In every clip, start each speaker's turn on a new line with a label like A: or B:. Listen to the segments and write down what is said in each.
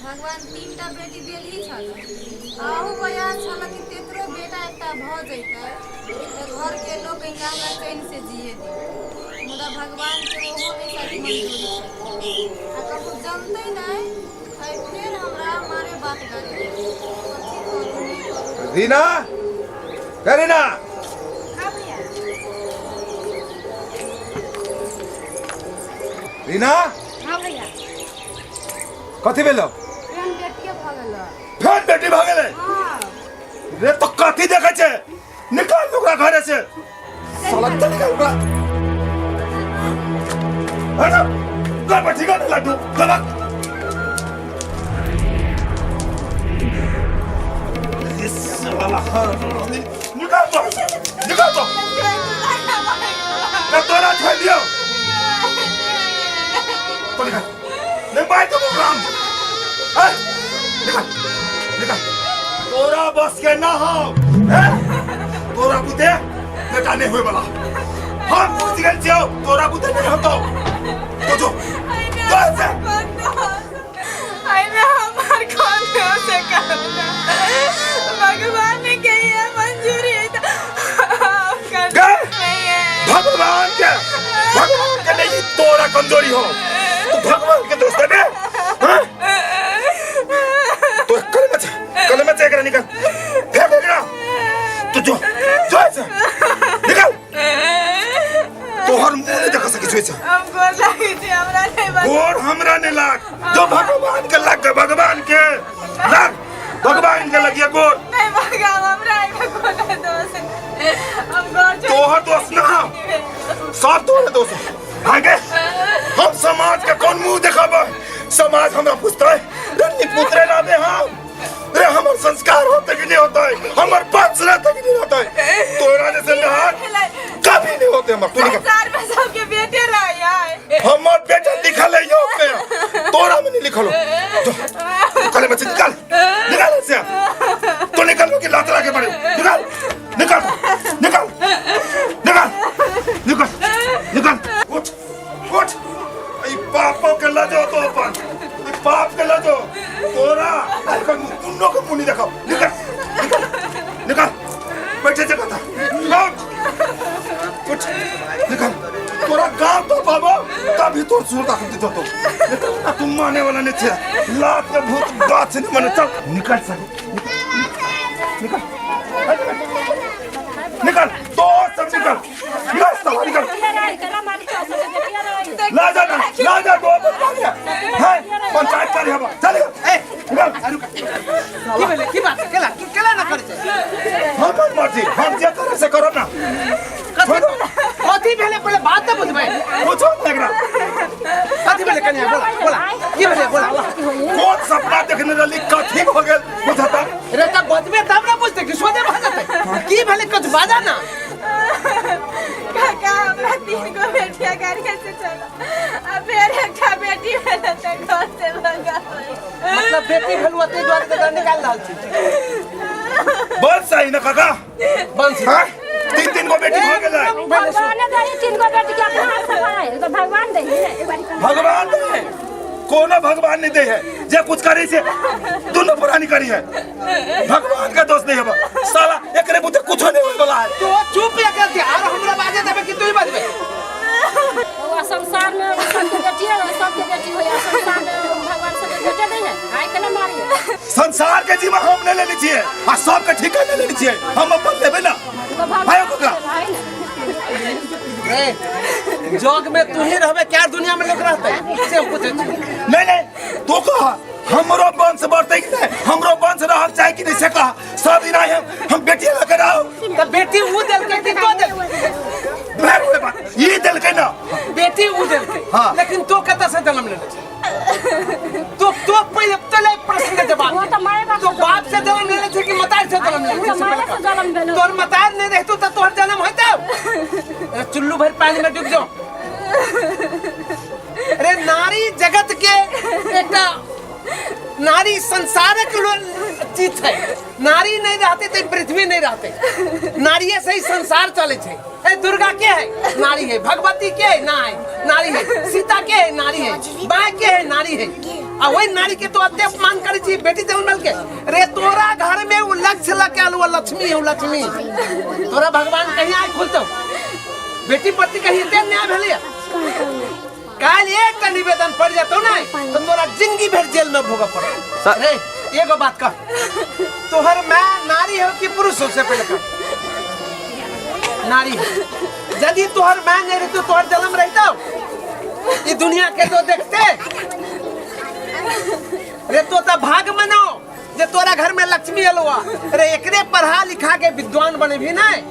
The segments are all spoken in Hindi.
A: भगवान तीनटा बेटी देल ही छल आहू बया छल कि तेतरो बेटा एकटा भ जइतै त घर के लोग कहिया हमरा चैन से जिए दे मुदा भगवान के ओहो नहीं साथ मंजूरी छै आ कबू जमतै नहीं आई फिर हमरा मारे बात गाली
B: रीना करीना रीना
A: हां भैया
B: कथी भेलो
A: फेन बेटी भ गेल
B: फेन बेटी भ गेलै
A: हां
B: रे तो कथी देखै छै निकाल ओकरा घरे से साला निकाल ओकरा अरे घर पर ठिका नहीं लड्डू गलत ये साला निकाल तो मैं तोरा छोड़ दियो तो निकाल नहीं बाय तो काम निकाल निकाल तोरा बस के ना हो तोरा बुते बेटा नहीं हुए वाला हम पूछ गए छियो तोरा बुते नहीं हो तो जो कैसे
C: आई मैं हमार कौन से करना भगवान ने कही है मंजूरी है
B: भगवान के नहीं तोरा कमजोरी हो तो भगवान के दोस्त है तो कलम से निकल फेंक देना तो जो ऐसे निकल तोहर मुंह नहीं देखा सकी छुए
C: हमको लगी थी हमरा नहीं
B: गोर हमरा ने लाग जो भगवान के लग भगवान के लग भगवान के लगिए गोर
C: नहीं भगवान हमरा को दोस्त हम गोर
B: तोहर दोस्त ना सब तोहर दोस्त आगे हम समाज के कौन मुंह देखाबे समाज हमरा पूछता है रन्नी पुत्रे लावे हम रे हमर संस्कार होते कि नहीं होता है हमर पाँच रहता कि नहीं होता है तोरा जैसे नहार कभी नहीं होते हमर तू निकल
C: में सबके बेटे रहे है
B: हमर बेटा लिखल है यो पे तोरा में नहीं लिखल हो कल बच्चे निकाल निकाल से तो निकल के लात लगा के पड़े निकाल निकाल निकाल निकाल निकाल निकाल उठ उठ ई पापों के लाजो तो अपन ई पाप के लाजो तोरा कल मुन्नो के मुनी देखो निकाल निकाल निकाल बैठे जगह था उठ निकाल तोरा गांव तो बाबा तभी तो सुरता करती तो तुम माने वाला नहीं थे लात के भूत बात से नहीं माने चल निकल सके निकल निकल तो सब निकल निकल ला जा दो है पंचायत कर है चल ए निकल
D: की बोले की बात केला ना करे
B: हम मर्जी हम जे करे से करो ना
D: कथी भेले पहले बात तो बुझबे
B: पूछो लगरा
D: कथी भेले कन्या बोला की भेले बोला
B: कौन सपना देखने वाली कथी हो गेल बुझता
D: रे तब बतबे तब ना पूछते कि सोदे भागते की भेले कुछ बाजा ना
C: काका हमरा 3 गो बेटिया गाड़ी से चला अब फिर एक बेटी भेल त घर से भगा
D: मतलब बेटी भेलुआ ते द्वार के निकाल रहल छी
B: बोल सही ना काका
D: बंसी
B: हां 3 गो बेटी हो गेलै
A: भगवान ने दे 3 गो बेटी के अपना हाथ से बनाए तो भगवान दे
B: भगवान दे कोनो भगवान नहीं दे है जे कुछ करे से दोनों पुरानी करी है भगवान का दोष नहीं है साला एकरे बुते कुछ नहीं होय वाला है
D: तो चुप या कर दे और हमरा बाजे देबे कि तू ही बजबे
A: वो संसार में सबके बेटी है सबके बेटी होया संसार में भगवान सबके बेटे नहीं है आइ केना मारी
B: संसार के जीवन हम नहीं लेनी चाहिए और सब के ठिका नहीं लेनी चाहिए हम अपन लेबे ना भाई कोकरा
D: जोग में तू ही रहबे क्या दुनिया में लोग रहते से पूछे
B: नहीं तू कहा हमरो वंश बढ़ते कि नहीं हमरो वंश रहल चाहे कि नहीं से कहा सब दिन आए हम बेटी लेकर आओ
D: तो बेटी वो दिल के कि तो दिल
B: ये दिल के ना
D: बेटी वो दिल के
B: हाँ।
D: लेकिन तो कत से जन्म ले तो पहले तले प्रश्न के जवाब
A: वो तो माय बाप
D: तो बाप से जन्म ले थे कि मतार से जन्म ले
A: माय से जन्म भेलो
D: तोर मतार नहीं रहतो तो तोहर जन्म होता चुल्लू भर पानी में डूब जाओ अरे नारी जगत के एकटा नारी संसारक चीज है। नारी नहीं रहते तो पृथ्वी नहीं रहते। नारी से ही संसार चले छे। ए दुर्गा के है? नारी है। भगवती के है? ना है, नारी है। सीता के है? नारी है। माँ के है? नारी है। आ वही नारी के तो अत्य अपमान करे छी बेटी जन्म मिल के। रे तोरा घर में वो लक्ष्य लगे आलू लक्ष्मी है, लक्ष्मी। तोरा भगवान कहीं आए खोलतो बेटी प्रति कहीं दे न्याय भेलिया। काल एक का निवेदन पड़ जातो ना तो तोरा जिंदगी भर जेल में भोगा पड़े। अरे एगो बात कर, तोहर मैं नारी हो कि पुरुष हो से पहले कर? नारी है। यदि तोहर मैं नहीं रहती तो तोहर जन्म रहता ये दुनिया के तो देखते। अरे तो भाग मनो जे तोरा घर में लक्ष्मी अलवा। अरे एकरे पढ़ा लिखा के विद्वान बने भी नहीं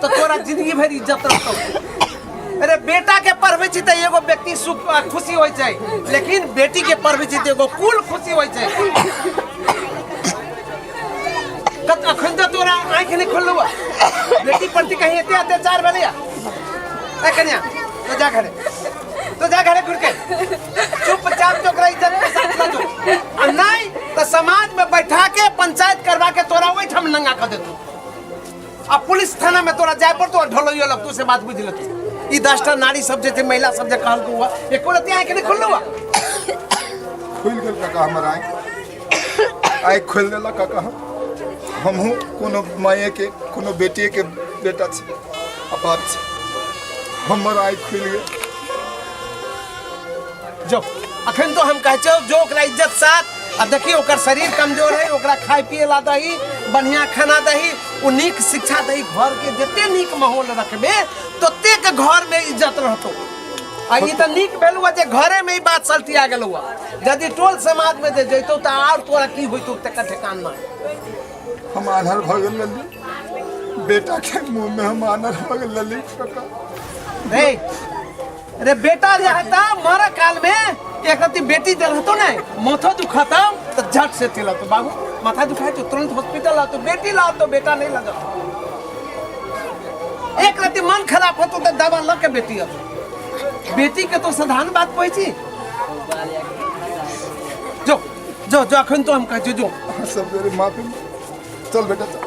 D: तो तोरा जिंदगी भर इज्जत रहतो। अरे बेटा के पढ़वे छी त एगो व्यक्ति सुख खुशी होय छै, लेकिन बेटी के पढ़वे छी त एगो कुल खुशी होय छै। कत अखन तो तोरा आंख नहीं खोललवा बेटी प्रति कहीं एते अत्याचार भेलैया। ए कन्या तो जा घरे घुर के चुपचाप चोकरा इज्जत के साथ ला जो। आ नहीं तो समाज में बैठा के पंचायत करवा के तोरा ओइ ठम नंगा कर देतो। आ पुलिस थाना में तोरा जाय पर तो ढोलइयो लग तू से बात बुझ लेतो। ई 10टा नारी सब जे थे महिला सब जे कहल हुआ एको रति आंख नहीं खोललवा।
B: खुल गेल काका हमर आँख खोल देला काका। हमहू कोनो माये के कोनो बेटिए के बेटा छी आ बाप छी। हमर आँख खुल गेल।
D: जो अखन तो हम कह छो जो ओकरा इज्जत साथ आ देखिए ओकर शरीर कमजोर है, ओकरा खाए पिए ला दही, बढ़िया खाना दही, उ नीक शिक्षा दही। घर के जते नीक माहौल रखबे तते के घर में इज्जत रहतो। आ ई त नीक भेलुआ जे घरे में ही बात चलतिया गेलुआ। यदि टोल समाज में दे जइतो त और तोरा की होइतो तक ठिकान ना।
B: हम आनर भ गेल लल्ली बेटा के मुंह में हम आनर भ गेल लल्ली काका।
D: रे बेटा जे हता मर काल में एक रति बेटी दे रहतो ना माथा दुखाता तो झट से तिला तो बाबू माथा दुखाए तो तुरंत हॉस्पिटल आओ तो बेटी लाओ तो बेटा नहीं लगा। एक रति मन खराब होतो तो दवा लग के बेटी आओ। बेटी के तो साधारण बात पहुंची। जो जो जो अखन तो हम कह जो
B: सब मेरे माफी चल बेटा चल।